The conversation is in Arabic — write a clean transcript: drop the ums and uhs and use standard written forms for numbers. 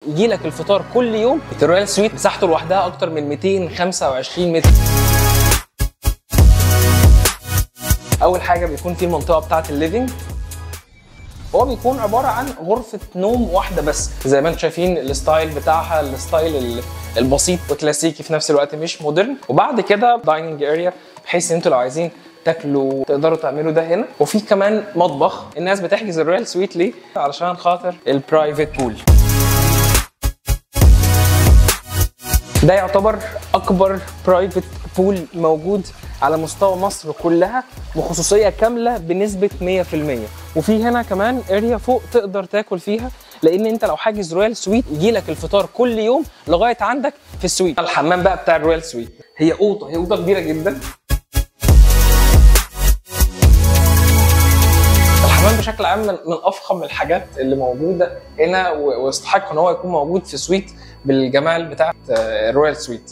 يجي لك الفطار كل يوم. الرويال سويت مساحته لوحدها اكتر من 225 متر. اول حاجه بيكون في المنطقه بتاعه الليفينج، هو بيكون عباره عن غرفه نوم واحده بس، زي ما انتم شايفين الستايل بتاعها الستايل البسيط وكلاسيكي في نفس الوقت مش مودرن. وبعد كده دايننج اريا، بحيث ان انتوا لو عايزين تاكلوا تقدروا تعملوا ده هنا. وفي كمان مطبخ. الناس بتحجز الرويال سويت ليه؟ علشان خاطر البرايفت بول. ده يعتبر اكبر برايفت بول موجود على مستوى مصر كلها، وخصوصيه كامله بنسبه 100%. وفي هنا كمان اريا فوق تقدر تاكل فيها، لان انت لو حاجز رويال سويت يجي لك الفطار كل يوم لغايه عندك في السويت. الحمام بقى بتاع الرويال سويت هي اوضه كبيره جدا. الحمام بشكل عام من افخم الحاجات اللي موجوده هنا، ويستحق ان هو يكون موجود في سويت بالجمال بتاع الرويال سويت.